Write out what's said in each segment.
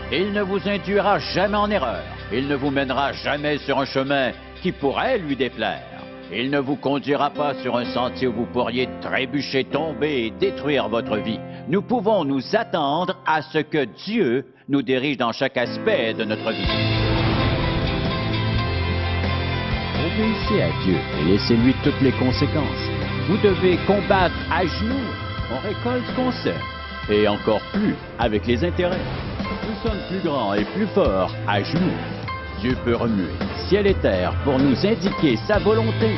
Il ne vous induira jamais en erreur. Il ne vous mènera jamais sur un chemin qui pourrait lui déplaire. Il ne vous conduira pas sur un sentier où vous pourriez trébucher, tomber et détruire votre vie. Nous pouvons nous attendre à ce que Dieu nous dirige dans chaque aspect de notre vie. Obéissez à Dieu et laissez-lui toutes les conséquences. Vous devez combattre à genoux. On récolte ce qu'on sème. Et encore plus avec les intérêts. Nous sommes plus grands et plus forts à genoux. Dieu peut remuer ciel et terre pour nous indiquer sa volonté.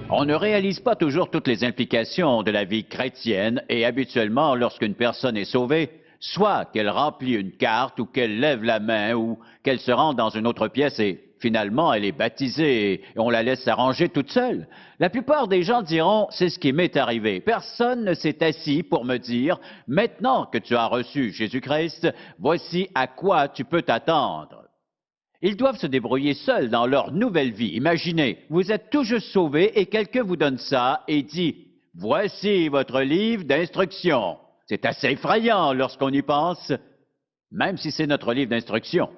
On ne réalise pas toujours toutes les implications de la vie chrétienne et habituellement, lorsqu'une personne est sauvée, soit qu'elle remplit une carte ou qu'elle lève la main ou qu'elle se rende dans une autre pièce et finalement elle est baptisée et on la laisse s'arranger toute seule. La plupart des gens diront « c'est ce qui m'est arrivé ». Personne ne s'est assis pour me dire « maintenant que tu as reçu Jésus-Christ, voici à quoi tu peux t'attendre ». Ils doivent se débrouiller seuls dans leur nouvelle vie. Imaginez, vous êtes tout juste sauvé et quelqu'un vous donne ça et dit « voici votre livre d'instructions ». C'est assez effrayant lorsqu'on y pense, même si c'est notre livre d'instructions.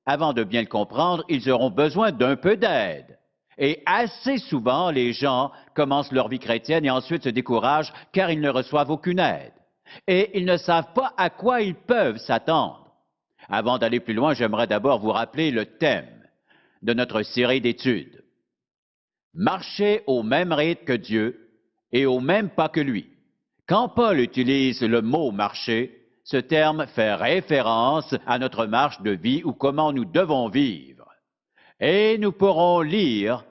Avant de bien le comprendre, ils auront besoin d'un peu d'aide. Et assez souvent, les gens commencent leur vie chrétienne et ensuite se découragent car ils ne reçoivent aucune aide. Et ils ne savent pas à quoi ils peuvent s'attendre. Avant d'aller plus loin, j'aimerais d'abord vous rappeler le thème de notre série d'études. Marcher au même rythme que Dieu et au même pas que lui. Quand Paul utilise le mot « marcher », ce terme fait référence à notre marche de vie ou comment nous devons vivre. Et nous pourrons lire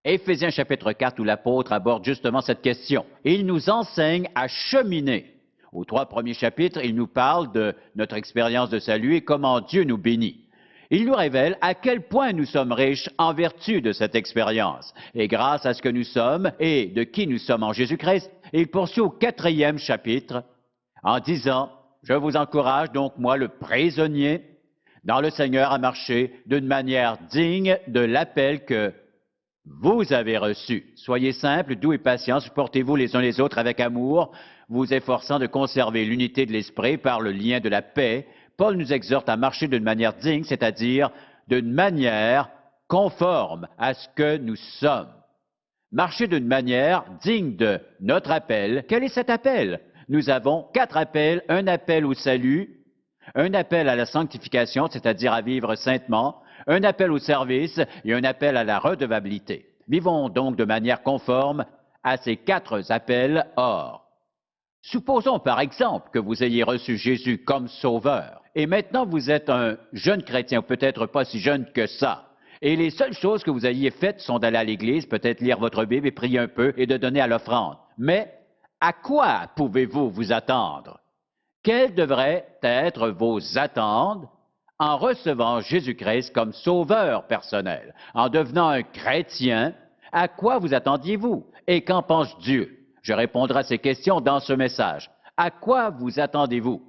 Éphésiens chapitre 4 où l'apôtre aborde justement cette question. Il nous enseigne à cheminer. Aux 3 premiers chapitres, il nous parle de notre expérience de salut et comment Dieu nous bénit. Il nous révèle à quel point nous sommes riches en vertu de cette expérience. Et grâce à ce que nous sommes et de qui nous sommes en Jésus-Christ, il poursuit au 4e chapitre en disant « Je vous encourage donc, moi, le prisonnier, dans le Seigneur, à marcher d'une manière digne de l'appel que vous avez reçu. Soyez simples, doux et patients, supportez-vous les uns les autres avec amour, vous efforçant de conserver l'unité de l'esprit par le lien de la paix. » Paul nous exhorte à marcher d'une manière digne, c'est-à-dire d'une manière conforme à ce que nous sommes. Marcher d'une manière digne de notre appel. Quel est cet appel? Nous avons 4 appels, un appel au salut, un appel à la sanctification, c'est-à-dire à vivre saintement, un appel au service et un appel à la redevabilité. Vivons donc de manière conforme à ces 4 appels. Or, supposons par exemple que vous ayez reçu Jésus comme sauveur et maintenant vous êtes un jeune chrétien, peut-être pas si jeune que ça. Et les seules choses que vous ayez faites sont d'aller à l'église, peut-être lire votre Bible et prier un peu et de donner à l'offrande. Mais à quoi pouvez-vous vous attendre? Quelles devraient être vos attentes en recevant Jésus-Christ comme sauveur personnel? En devenant un chrétien, à quoi vous attendiez-vous? Et qu'en pense Dieu? Je répondrai à ces questions dans ce message. À quoi vous attendez-vous?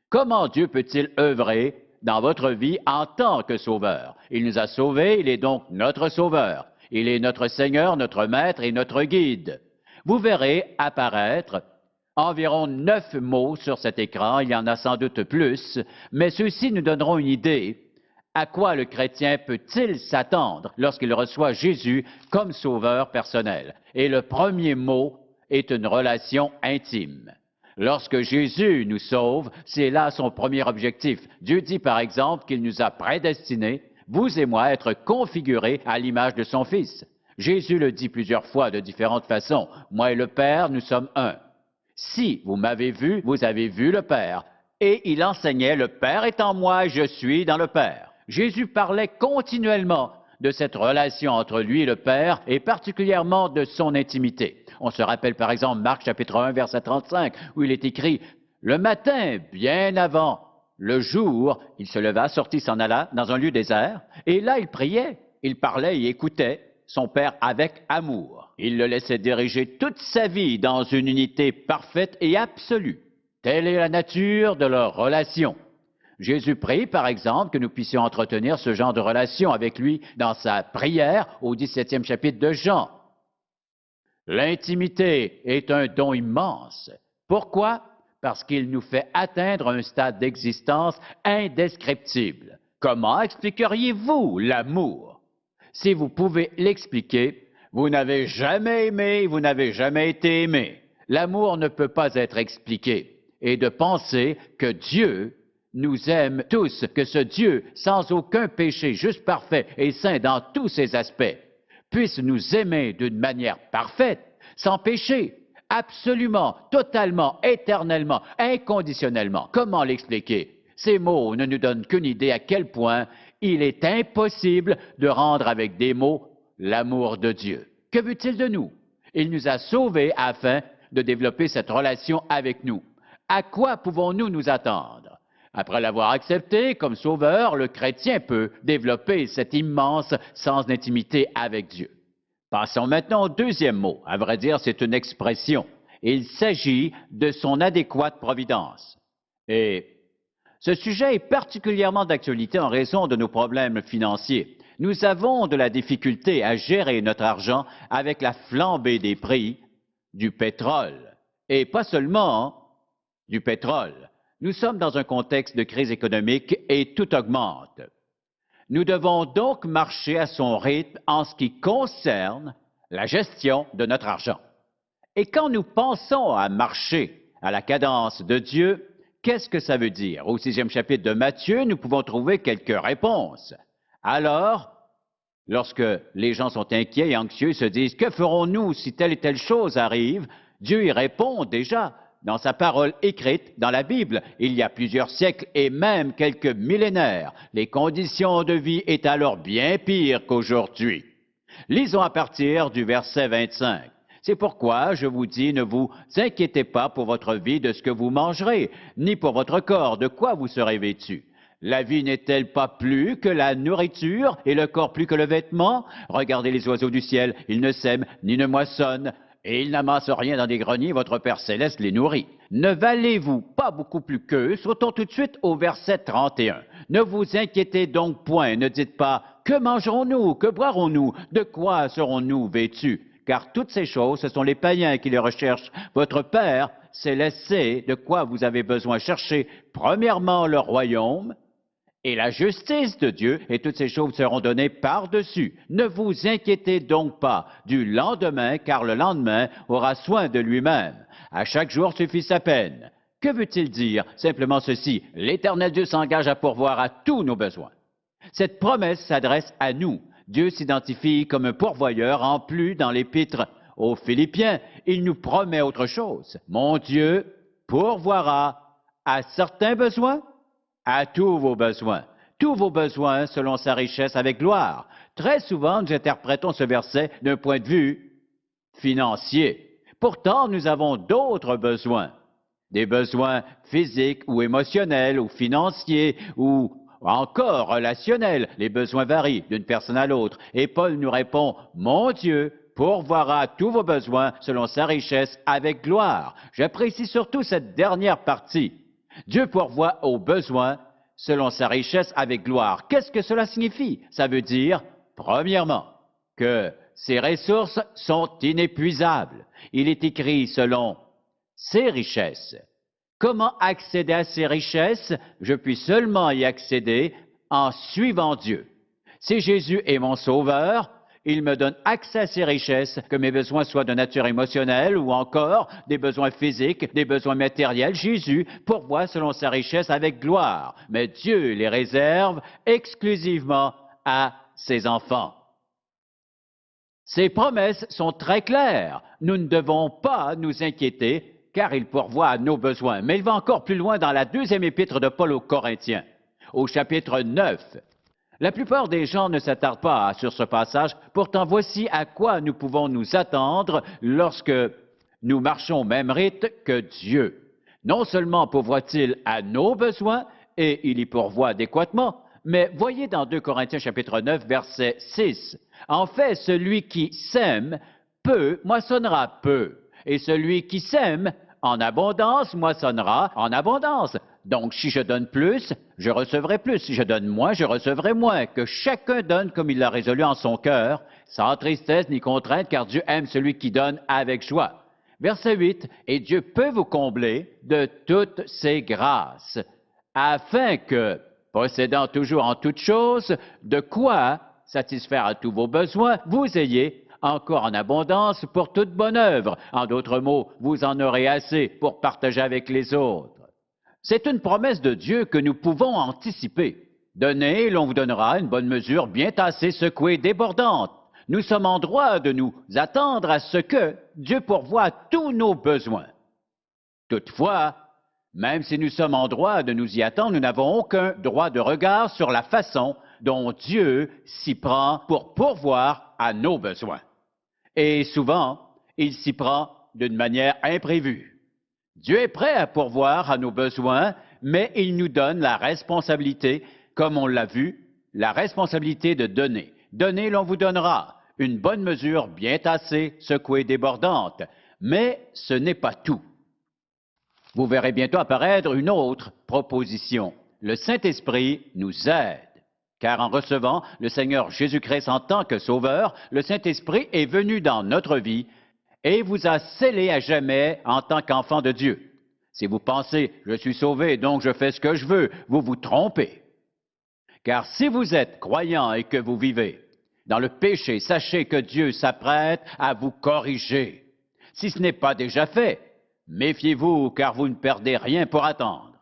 Comment Dieu peut-il œuvrer dans votre vie en tant que sauveur? Il nous a sauvés, il est donc notre sauveur. Il est notre Seigneur, notre Maître et notre guide. Vous verrez apparaître environ 9 mots sur cet écran, il y en a sans doute plus, mais ceux-ci nous donneront une idée à quoi le chrétien peut-il s'attendre lorsqu'il reçoit Jésus comme sauveur personnel. Et le premier mot est une relation intime. Lorsque Jésus nous sauve, c'est là son premier objectif. Dieu dit par exemple qu'il nous a prédestinés, vous et moi, à être configurés à l'image de son Fils. Jésus le dit plusieurs fois de différentes façons. Moi et le Père, nous sommes un. Si vous m'avez vu, vous avez vu le Père. Et il enseignait, le Père est en moi, je suis dans le Père. Jésus parlait continuellement de cette relation entre lui et le Père et particulièrement de son intimité. On se rappelle par exemple Marc chapitre 1, verset 35, où il est écrit « Le matin, bien avant le jour, il se leva, sortit, s'en alla dans un lieu désert, et là il priait, il parlait et écoutait son Père avec amour. Il le laissait diriger toute sa vie dans une unité parfaite et absolue. Telle est la nature de leur relation. Jésus prie, par exemple, que nous puissions entretenir ce genre de relation avec lui dans sa prière au 17e chapitre de Jean. L'intimité est un don immense. Pourquoi? parce qu'il nous fait atteindre un stade d'existence indescriptible. Comment expliqueriez-vous l'amour? Si vous pouvez l'expliquer, vous n'avez jamais aimé, vous n'avez jamais été aimé. L'amour ne peut pas être expliqué. Et de penser que Dieu nous aime tous, que ce Dieu, sans aucun péché, juste parfait et saint dans tous ses aspects, puisse nous aimer d'une manière parfaite, sans péché, absolument, totalement, éternellement, inconditionnellement. Comment l'expliquer? Ces mots ne nous donnent qu'une idée à quel point il est impossible de rendre avec des mots l'amour de Dieu. Que veut-il de nous? Il nous a sauvés afin de développer cette relation avec nous. À quoi pouvons-nous nous attendre? Après l'avoir accepté comme sauveur, le chrétien peut développer cet immense sens d'intimité avec Dieu. Passons maintenant au deuxième mot. À vrai dire, c'est une expression. Il s'agit de son adéquate providence. Et ce sujet est particulièrement d'actualité en raison de nos problèmes financiers. Nous avons de la difficulté à gérer notre argent avec la flambée des prix du pétrole. Et pas seulement du pétrole. Nous sommes dans un contexte de crise économique et tout augmente. Nous devons donc marcher à son rythme en ce qui concerne la gestion de notre argent. Et quand nous pensons à marcher à la cadence de Dieu, qu'est-ce que ça veut dire? Au 6e chapitre de Matthieu, nous pouvons trouver quelques réponses. Alors, lorsque les gens sont inquiets et anxieux, se disent « Que ferons-nous si telle et telle chose arrive ?» Dieu y répond déjà dans sa parole écrite dans la Bible. Il y a plusieurs siècles et même quelques millénaires, les conditions de vie étaient alors bien pires qu'aujourd'hui. Lisons à partir du verset 25. C'est pourquoi je vous dis, ne vous inquiétez pas pour votre vie de ce que vous mangerez, ni pour votre corps de quoi vous serez vêtu. La vie n'est-elle pas plus que la nourriture et le corps plus que le vêtement? Regardez les oiseaux du ciel, ils ne sèment ni ne moissonnent, et ils n'amassent rien dans des greniers, votre Père céleste les nourrit. Ne valez-vous pas beaucoup plus qu'eux? Sautons tout de suite au verset 31. Ne vous inquiétez donc point, ne dites pas, que mangerons-nous, que boirons-nous, de quoi serons-nous vêtus? Car toutes ces choses, ce sont les païens qui les recherchent. Votre Père sait laisser de quoi vous avez besoin. Cherchez premièrement le royaume et la justice de Dieu, et toutes ces choses seront données par-dessus. Ne vous inquiétez donc pas du lendemain, car le lendemain aura soin de lui-même. À chaque jour suffit sa peine. Que veut-il dire? Simplement ceci, l'Éternel Dieu s'engage à pourvoir à tous nos besoins. Cette promesse s'adresse à nous. Dieu s'identifie comme un pourvoyeur. En plus, dans l'Épître aux Philippiens, il nous promet autre chose. Mon Dieu pourvoira à certains besoins, à tous vos besoins selon sa richesse avec gloire. Très souvent, nous interprétons ce verset d'un point de vue financier. Pourtant, nous avons d'autres besoins, des besoins physiques ou émotionnels ou financiers ou encore relationnels. Les besoins varient d'une personne à l'autre. Et Paul nous répond, mon Dieu pourvoira tous vos besoins selon sa richesse avec gloire. J'apprécie surtout cette dernière partie. Dieu pourvoit aux besoins selon sa richesse avec gloire. Qu'est-ce que cela signifie? Ça veut dire, premièrement, que ses ressources sont inépuisables. Il est écrit selon ses richesses. Comment accéder à ces richesses? Je puis seulement y accéder en suivant Dieu. Si Jésus est mon sauveur, il me donne accès à ces richesses, que mes besoins soient de nature émotionnelle ou encore des besoins physiques, des besoins matériels. Jésus pourvoit selon sa richesse avec gloire, mais Dieu les réserve exclusivement à ses enfants. Ces promesses sont très claires. Nous ne devons pas nous inquiéter car il pourvoit à nos besoins. Mais il va encore plus loin dans la deuxième épître de Paul aux Corinthiens, au chapitre 9. La plupart des gens ne s'attardent pas sur ce passage. Pourtant, voici à quoi nous pouvons nous attendre lorsque nous marchons au même rythme que Dieu. Non seulement pourvoit-il à nos besoins, et il y pourvoit adéquatement, mais voyez dans 2 Corinthiens chapitre 9, verset 6. En fait, celui qui sème peu moissonnera peu, et celui qui sème en abondance moissonnera en abondance. Donc, si je donne plus, je recevrai plus. Si je donne moins, je recevrai moins. Que chacun donne comme il l'a résolu en son cœur, sans tristesse ni contrainte, car Dieu aime celui qui donne avec joie. Verset 8, « Et Dieu peut vous combler de toutes ses grâces, afin que, possédant toujours en toutes choses, de quoi satisfaire à tous vos besoins, vous ayez encore en abondance pour toute bonne œuvre. En d'autres mots, vous en aurez assez pour partager avec les autres. » C'est une promesse de Dieu que nous pouvons anticiper. Donnez, l'on vous donnera une bonne mesure bien tassée, secouée, débordante. Nous sommes en droit de nous attendre à ce que Dieu pourvoie tous nos besoins. Toutefois, même si nous sommes en droit de nous y attendre, nous n'avons aucun droit de regard sur la façon dont Dieu s'y prend pour pourvoir à nos besoins. Et souvent, il s'y prend d'une manière imprévue. Dieu est prêt à pourvoir à nos besoins, mais il nous donne la responsabilité, comme on l'a vu, la responsabilité de donner. Donnez, l'on vous donnera une bonne mesure bien tassée, secouée, débordante. Mais ce n'est pas tout. Vous verrez bientôt apparaître une autre proposition. Le Saint-Esprit nous aide. Car en recevant le Seigneur Jésus-Christ en tant que Sauveur, le Saint-Esprit est venu dans notre vie et vous a scellé à jamais en tant qu'enfant de Dieu. Si vous pensez « je suis sauvé, donc je fais ce que je veux », vous vous trompez. Car si vous êtes croyant et que vous vivez dans le péché, sachez que Dieu s'apprête à vous corriger. Si ce n'est pas déjà fait, méfiez-vous car vous ne perdez rien pour attendre.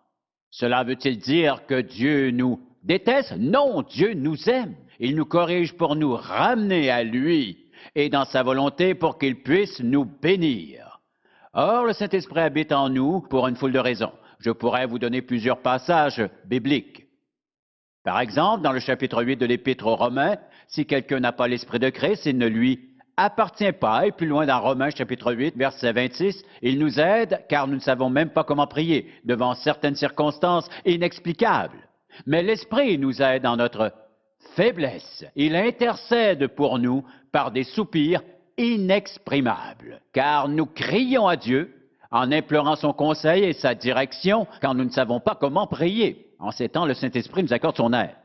Cela veut-il dire que Dieu nous déteste? Non, Dieu nous aime. Il nous corrige pour nous ramener à lui et dans sa volonté pour qu'il puisse nous bénir. Or, le Saint-Esprit habite en nous pour une foule de raisons. Je pourrais vous donner plusieurs passages bibliques. Par exemple, dans le chapitre 8 de l'Épître aux Romains, si quelqu'un n'a pas l'Esprit de Christ, il ne lui appartient pas. Et plus loin dans Romains chapitre 8, verset 26, il nous aide car nous ne savons même pas comment prier devant certaines circonstances inexplicables. Mais l'Esprit nous aide dans notre faiblesse. Il intercède pour nous par des soupirs inexprimables. Car nous crions à Dieu en implorant son conseil et sa direction quand nous ne savons pas comment prier. En ces temps, le Saint-Esprit nous accorde son aide.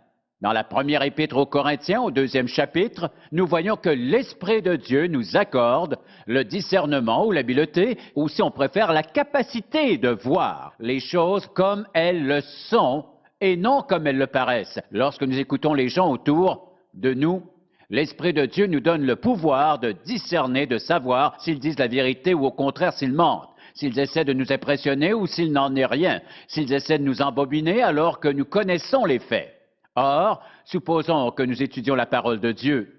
Dans la première épître aux Corinthiens, au 2e chapitre, nous voyons que l'Esprit de Dieu nous accorde le discernement ou l'habileté, ou si on préfère, la capacité de voir les choses comme elles le sont et non comme elles le paraissent. Lorsque nous écoutons les gens autour de nous, l'Esprit de Dieu nous donne le pouvoir de discerner, de savoir s'ils disent la vérité ou au contraire s'ils mentent, s'ils essaient de nous impressionner ou s'il n'en est rien, s'ils essaient de nous embobiner alors que nous connaissons les faits. Or, supposons que nous étudions la parole de Dieu,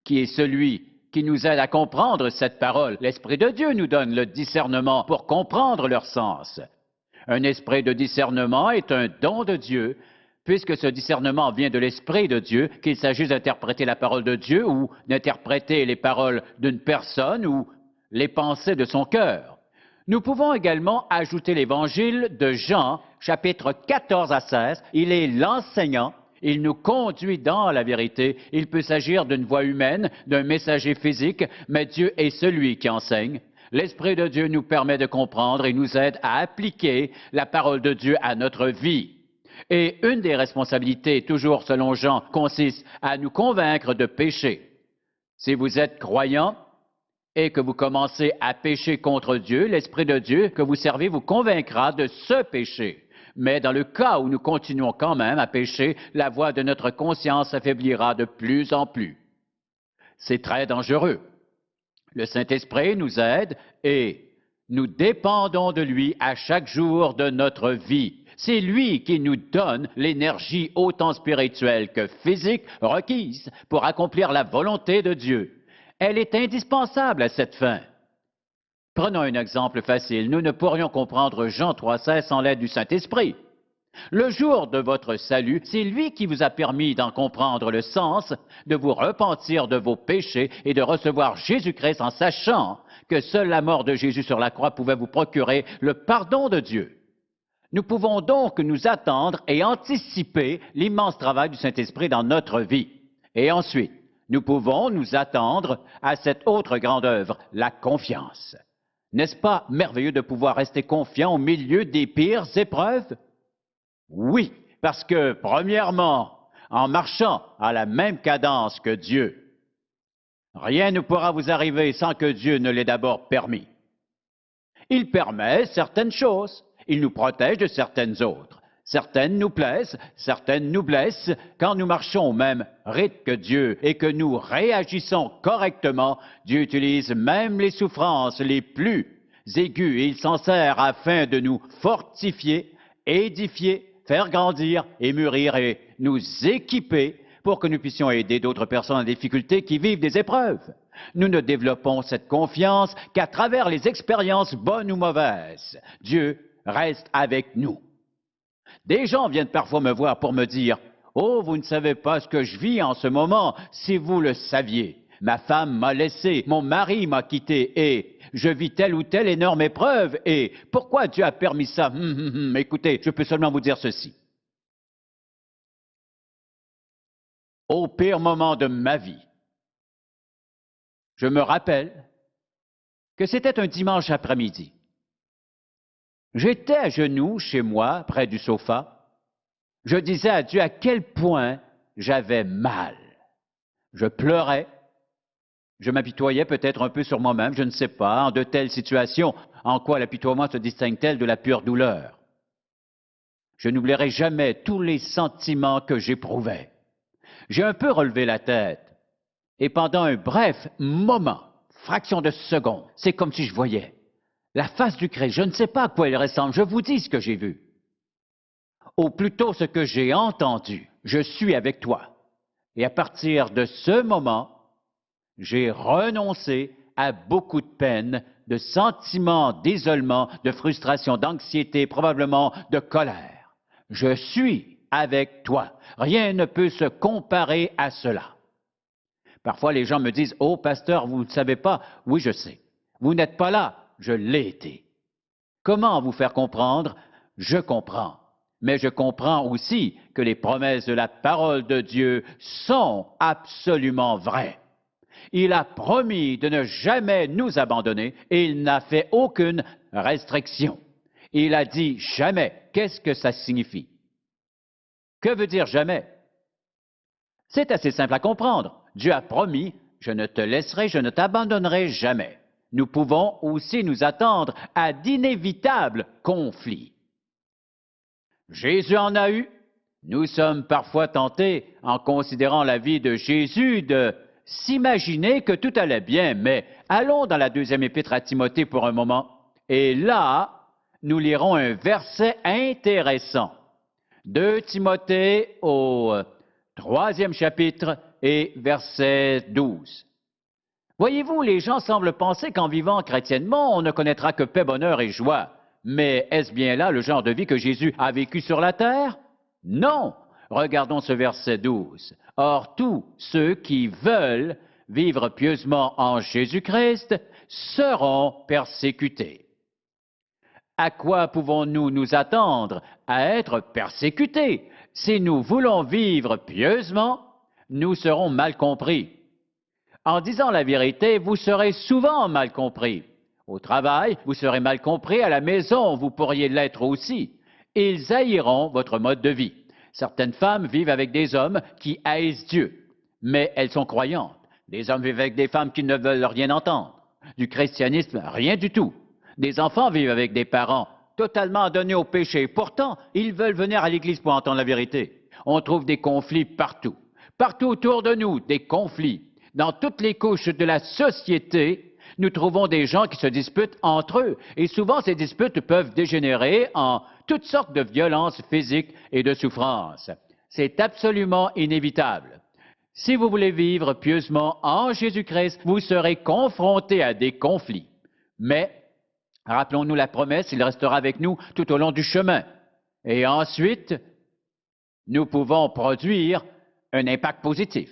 qui est celui qui nous aide à comprendre cette parole. L'Esprit de Dieu nous donne le discernement pour comprendre leur sens. Un esprit de discernement est un don de Dieu, puisque ce discernement vient de l'Esprit de Dieu, qu'il s'agisse d'interpréter la parole de Dieu ou d'interpréter les paroles d'une personne ou les pensées de son cœur. Nous pouvons également ajouter l'Évangile de Jean, chapitre 14 à 16. Il est l'enseignant, il nous conduit dans la vérité. Il peut s'agir d'une voix humaine, d'un messager physique, mais Dieu est celui qui enseigne. L'Esprit de Dieu nous permet de comprendre et nous aide à appliquer la parole de Dieu à notre vie. Et une des responsabilités, toujours selon Jean, consiste à nous convaincre de pécher. Si vous êtes croyant et que vous commencez à pécher contre Dieu, l'Esprit de Dieu que vous servez vous convaincra de ce péché. Mais dans le cas où nous continuons quand même à pécher, la voix de notre conscience s'affaiblira de plus en plus. C'est très dangereux. Le Saint-Esprit nous aide et nous dépendons de lui à chaque jour de notre vie. C'est lui qui nous donne l'énergie autant spirituelle que physique requise pour accomplir la volonté de Dieu. Elle est indispensable à cette fin. Prenons un exemple facile. Nous ne pourrions comprendre Jean 3,16 sans l'aide du Saint-Esprit. Le jour de votre salut, c'est lui qui vous a permis d'en comprendre le sens, de vous repentir de vos péchés et de recevoir Jésus-Christ en sachant que seule la mort de Jésus sur la croix pouvait vous procurer le pardon de Dieu. Nous pouvons donc nous attendre et anticiper l'immense travail du Saint-Esprit dans notre vie. Et ensuite, nous pouvons nous attendre à cette autre grande œuvre, la confiance. N'est-ce pas merveilleux de pouvoir rester confiant au milieu des pires épreuves? Oui, parce que, premièrement, en marchant à la même cadence que Dieu, rien ne pourra vous arriver sans que Dieu ne l'ait d'abord permis. Il permet certaines choses. Il nous protège de certaines autres. Certaines nous plaisent, certaines nous blessent. Quand nous marchons au même rythme que Dieu et que nous réagissons correctement, Dieu utilise même les souffrances les plus aiguës et il s'en sert afin de nous fortifier, édifier, faire grandir et mûrir et nous équiper pour que nous puissions aider d'autres personnes en difficulté qui vivent des épreuves. Nous ne développons cette confiance qu'à travers les expériences bonnes ou mauvaises. Dieu reste avec nous. Des gens viennent parfois me voir pour me dire « Oh, vous ne savez pas ce que je vis en ce moment, si vous le saviez. Ma femme m'a laissé, mon mari m'a quitté et je vis telle ou telle énorme épreuve et pourquoi Dieu a permis ça? Écoutez, je peux seulement vous dire ceci. Au pire moment de ma vie, je me rappelle que c'était un dimanche après-midi. J'étais à genoux chez moi, près du sofa. Je disais à Dieu à quel point j'avais mal. Je pleurais. Je m'apitoyais peut-être un peu sur moi-même, je ne sais pas, en de telles situations, en quoi l'apitoiement se distingue-t-elle de la pure douleur? Je n'oublierai jamais tous les sentiments que j'éprouvais. J'ai un peu relevé la tête, et pendant un bref moment, fraction de seconde, c'est comme si je voyais la face du Christ. Je ne sais pas à quoi il ressemble, je vous dis ce que j'ai vu. Ou plutôt ce que j'ai entendu. Je suis avec toi. Et à partir de ce moment, j'ai renoncé à beaucoup de peine, de sentiments d'isolement, de frustration, d'anxiété, probablement de colère. Je suis avec toi. Rien ne peut se comparer à cela. Parfois, les gens me disent « Oh, pasteur, vous ne savez pas. » Oui, je sais. Vous n'êtes pas là. Je l'ai été. Comment vous faire comprendre? Je comprends. Mais je comprends aussi que les promesses de la parole de Dieu sont absolument vraies. Il a promis de ne jamais nous abandonner et il n'a fait aucune restriction. Il a dit jamais. Qu'est-ce que ça signifie? Que veut dire jamais? C'est assez simple à comprendre. Dieu a promis, je ne te laisserai, je ne t'abandonnerai jamais. Nous pouvons aussi nous attendre à d'inévitables conflits. Jésus en a eu. Nous sommes parfois tentés, en considérant la vie de Jésus, de s'imaginer que tout allait bien, mais allons dans la deuxième épître à Timothée pour un moment. Et là, nous lirons un verset intéressant. 2 Timothée au 3e chapitre et verset 12. Voyez-vous, les gens semblent penser qu'en vivant chrétiennement, on ne connaîtra que paix, bonheur et joie. Mais est-ce bien là le genre de vie que Jésus a vécu sur la terre? Non! Regardons ce verset 12. Or, tous ceux qui veulent vivre pieusement en Jésus-Christ seront persécutés. À quoi pouvons-nous nous attendre? À être persécutés. Si nous voulons vivre pieusement, nous serons mal compris. En disant la vérité, vous serez souvent mal compris. Au travail, vous serez mal compris. À la maison, vous pourriez l'être aussi. Ils haïront votre mode de vie. Certaines femmes vivent avec des hommes qui haïssent Dieu, mais elles sont croyantes. Des hommes vivent avec des femmes qui ne veulent rien entendre. Du christianisme, rien du tout. Des enfants vivent avec des parents totalement donnés au péché. Pourtant, ils veulent venir à l'église pour entendre la vérité. On trouve des conflits partout. Partout autour de nous, des conflits. Dans toutes les couches de la société, nous trouvons des gens qui se disputent entre eux. Et souvent, ces disputes peuvent dégénérer en toutes sortes de violences physiques et de souffrances. C'est absolument inévitable. Si vous voulez vivre pieusement en Jésus-Christ, vous serez confrontés à des conflits. Mais, rappelons-nous la promesse, il restera avec nous tout au long du chemin. Et ensuite, nous pouvons produire un impact positif.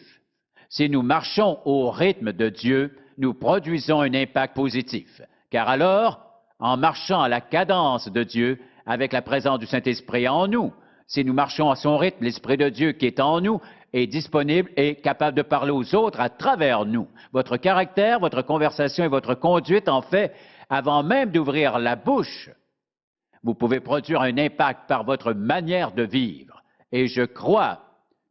Si nous marchons au rythme de Dieu, nous produisons un impact positif. Car alors, en marchant à la cadence de Dieu, avec la présence du Saint-Esprit en nous, si nous marchons à son rythme, l'Esprit de Dieu qui est en nous est disponible et capable de parler aux autres à travers nous. Votre caractère, votre conversation et votre conduite, en fait, avant même d'ouvrir la bouche, vous pouvez produire un impact par votre manière de vivre. Et je crois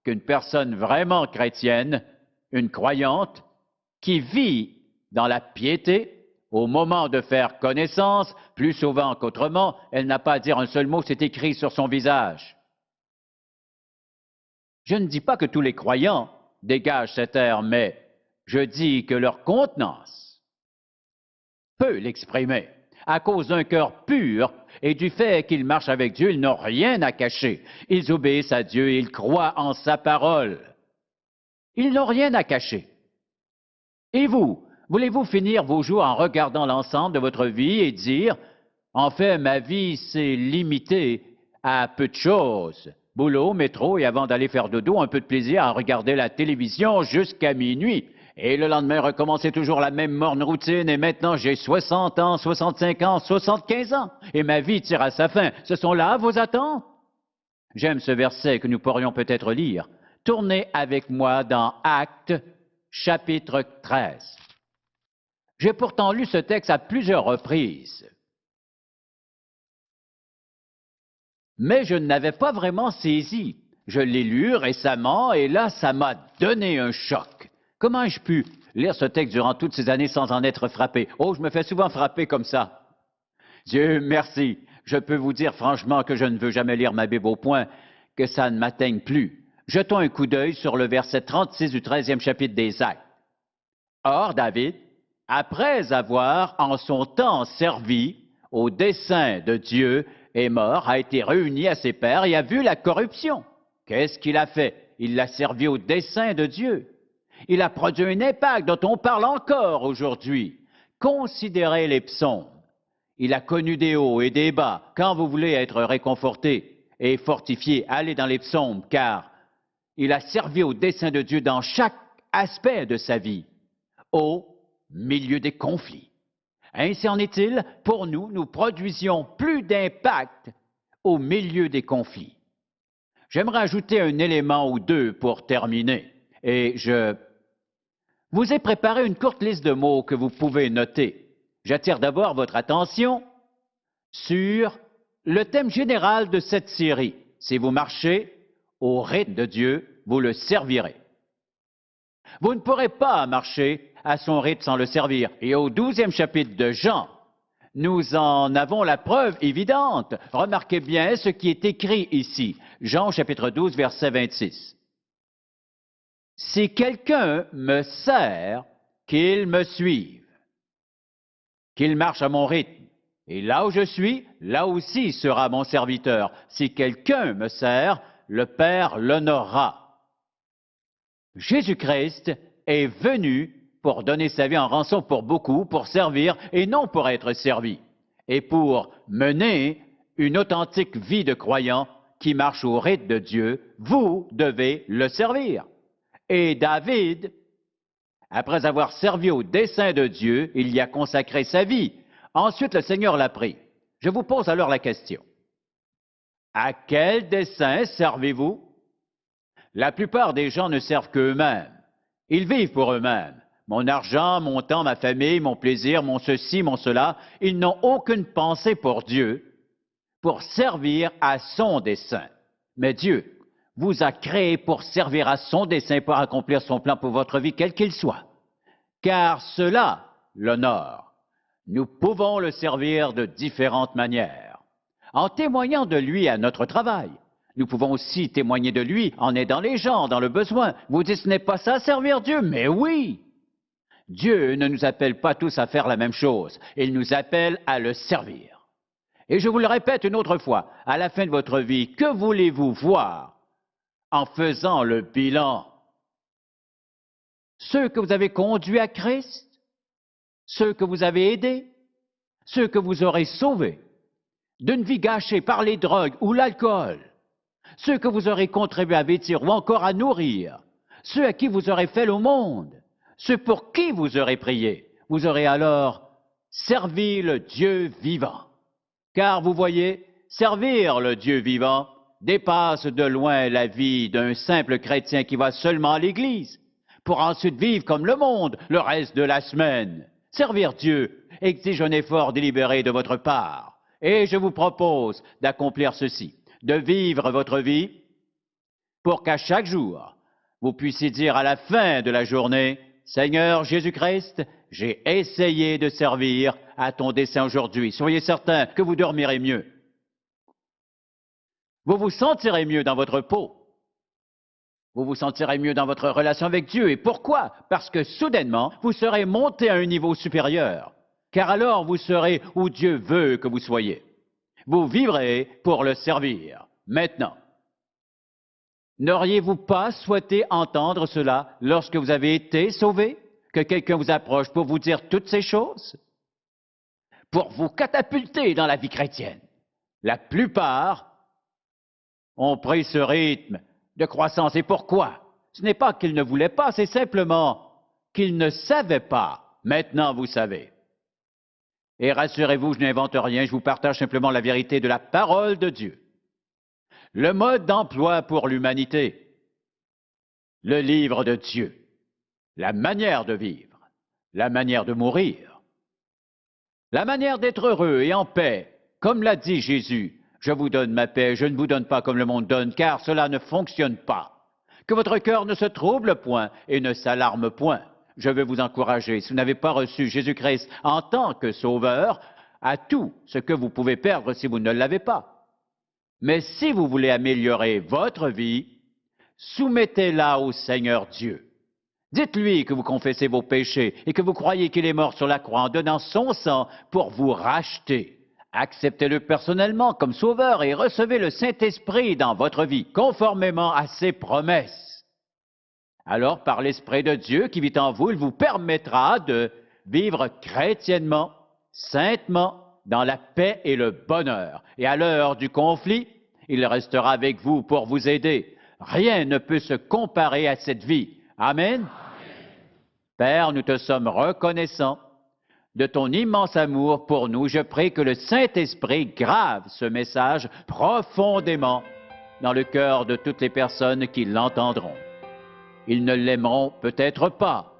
qu'une personne vraiment chrétienne, une croyante, qui vit dans la piété, Au moment de faire connaissance, plus souvent qu'autrement, elle n'a pas à dire un seul mot, c'est écrit sur son visage. Je ne dis pas que tous les croyants dégagent cet air, mais je dis que leur contenance peut l'exprimer. À cause d'un cœur pur et du fait qu'ils marchent avec Dieu, ils n'ont rien à cacher. Ils obéissent à Dieu et ils croient en sa parole. Ils n'ont rien à cacher. Et vous, voulez-vous finir vos jours en regardant l'ensemble de votre vie et dire, en fait, ma vie s'est limitée à peu de choses. Boulot, métro et avant d'aller faire dodo, un peu de plaisir à regarder la télévision jusqu'à minuit. Et le lendemain, recommencer toujours la même morne routine. Et maintenant, j'ai 60 ans, 65 ans, 75 ans. Et ma vie tire à sa fin. Ce sont là vos attentes? J'aime ce verset que nous pourrions peut-être lire. Tournez avec moi dans Actes, chapitre 13. J'ai pourtant lu ce texte à plusieurs reprises. Mais je ne l'avais pas vraiment saisi. Je l'ai lu récemment et là, ça m'a donné un choc. Comment ai-je pu lire ce texte durant toutes ces années sans en être frappé? Oh, je me fais souvent frapper comme ça. Dieu merci. Je peux vous dire franchement que je ne veux jamais lire ma Bible au point que ça ne m'atteigne plus. Jetons un coup d'œil sur le verset 36 du 13e chapitre des Actes. Or, David, après avoir en son temps servi au dessein de Dieu, est mort, a été réuni à ses pairs et a vu la corruption. Qu'est-ce qu'il a fait? Il l'a servi au dessein de Dieu. Il a produit un impact dont on parle encore aujourd'hui. Considérez les psaumes. Il a connu des hauts et des bas. Quand vous voulez être réconforté et fortifié, allez dans les psaumes, car il a servi au dessein de Dieu dans chaque aspect de sa vie, au milieu des conflits. Ainsi en est-il, pour nous, nous produisions plus d'impact au milieu des conflits. J'aimerais ajouter un élément ou deux pour terminer, et je vous ai préparé une courte liste de mots que vous pouvez noter. J'attire d'abord votre attention sur le thème général de cette série. Si vous marchez au rythme de Dieu, vous le servirez. Vous ne pourrez pas marcher à son rythme sans le servir. Et au 12e chapitre de Jean, nous en avons la preuve évidente. Remarquez bien ce qui est écrit ici. Jean chapitre 12, verset 26. Si quelqu'un me sert, qu'il me suive, qu'il marche à mon rythme. Et là où je suis, là aussi sera mon serviteur. Si quelqu'un me sert, le Père l'honorera. Jésus-Christ est venu pour donner sa vie en rançon pour beaucoup, pour servir et non pour être servi. Et pour mener une authentique vie de croyant qui marche au rythme de Dieu, vous devez le servir. Et David, après avoir servi au dessein de Dieu, il y a consacré sa vie. Ensuite, le Seigneur l'a pris. Je vous pose alors la question. À quel dessein servez-vous? La plupart des gens ne servent qu'eux-mêmes. Ils vivent pour eux-mêmes. Mon argent, mon temps, ma famille, mon plaisir, mon ceci, mon cela, ils n'ont aucune pensée pour Dieu, pour servir à son dessein. Mais Dieu vous a créé pour servir à son dessein, pour accomplir son plan pour votre vie, quel qu'il soit. Car cela l'honore. Nous pouvons le servir de différentes manières. En témoignant de lui à notre travail. Nous pouvons aussi témoigner de lui en aidant les gens dans le besoin. Vous dites, ce n'est pas ça, servir Dieu? Mais oui! Dieu ne nous appelle pas tous à faire la même chose. Il nous appelle à le servir. Et je vous le répète une autre fois, à la fin de votre vie, que voulez-vous voir en faisant le bilan? Ceux que vous avez conduits à Christ, ceux que vous avez aidés, ceux que vous aurez sauvés d'une vie gâchée par les drogues ou l'alcool, ceux que vous aurez contribué à vêtir ou encore à nourrir, ceux à qui vous aurez fait le monde, ceux pour qui vous aurez prié, vous aurez alors servi le Dieu vivant. Car vous voyez, servir le Dieu vivant dépasse de loin la vie d'un simple chrétien qui va seulement à l'Église, pour ensuite vivre comme le monde le reste de la semaine. Servir Dieu exige un effort délibéré de votre part. Et je vous propose d'accomplir ceci, de vivre votre vie pour qu'à chaque jour, vous puissiez dire à la fin de la journée, Seigneur Jésus-Christ, j'ai essayé de servir à ton dessein aujourd'hui. Soyez certains que vous dormirez mieux. Vous vous sentirez mieux dans votre peau. Vous vous sentirez mieux dans votre relation avec Dieu. Et pourquoi? Parce que soudainement, vous serez monté à un niveau supérieur. Car alors, vous serez où Dieu veut que vous soyez. Vous vivrez pour le servir. Maintenant, n'auriez-vous pas souhaité entendre cela lorsque vous avez été sauvé? Que quelqu'un vous approche pour vous dire toutes ces choses? Pour vous catapulter dans la vie chrétienne. La plupart ont pris ce rythme de croissance. Et pourquoi? Ce n'est pas qu'ils ne voulaient pas, c'est simplement qu'ils ne savaient pas. Maintenant, vous savez. Et rassurez-vous, je n'invente rien, je vous partage simplement la vérité de la parole de Dieu. Le mode d'emploi pour l'humanité, le livre de Dieu, la manière de vivre, la manière de mourir, la manière d'être heureux et en paix, comme l'a dit Jésus. Je vous donne ma paix, je ne vous donne pas comme le monde donne, car cela ne fonctionne pas. Que votre cœur ne se trouble point et ne s'alarme point. Je veux vous encourager, si vous n'avez pas reçu Jésus-Christ en tant que sauveur, à tout ce que vous pouvez perdre si vous ne l'avez pas. Mais si vous voulez améliorer votre vie, soumettez-la au Seigneur Dieu. Dites-lui que vous confessez vos péchés et que vous croyez qu'il est mort sur la croix en donnant son sang pour vous racheter. Acceptez-le personnellement comme sauveur et recevez le Saint-Esprit dans votre vie, conformément à ses promesses. Alors, par l'Esprit de Dieu qui vit en vous, il vous permettra de vivre chrétiennement, saintement, dans la paix et le bonheur. Et à l'heure du conflit, il restera avec vous pour vous aider. Rien ne peut se comparer à cette vie. Amen. Père, nous te sommes reconnaissants de ton immense amour pour nous. Je prie que le Saint-Esprit grave ce message profondément dans le cœur de toutes les personnes qui l'entendront. Ils ne l'aimeront peut-être pas,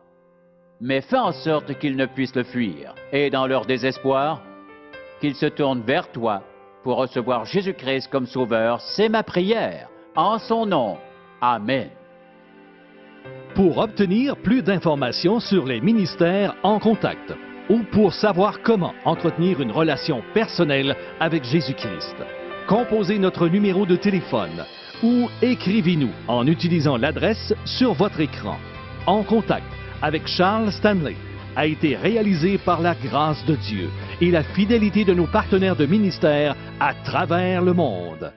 mais fais en sorte qu'ils ne puissent le fuir. Et dans leur désespoir, qu'ils se tournent vers toi pour recevoir Jésus-Christ comme Sauveur. C'est ma prière. En son nom. Amen. Pour obtenir plus d'informations sur les ministères en contact ou pour savoir comment entretenir une relation personnelle avec Jésus-Christ, composez notre numéro de téléphone ou écrivez-nous en utilisant l'adresse sur votre écran. En contact avec Charles Stanley a été réalisé par la grâce de Dieu et la fidélité de nos partenaires de ministère à travers le monde.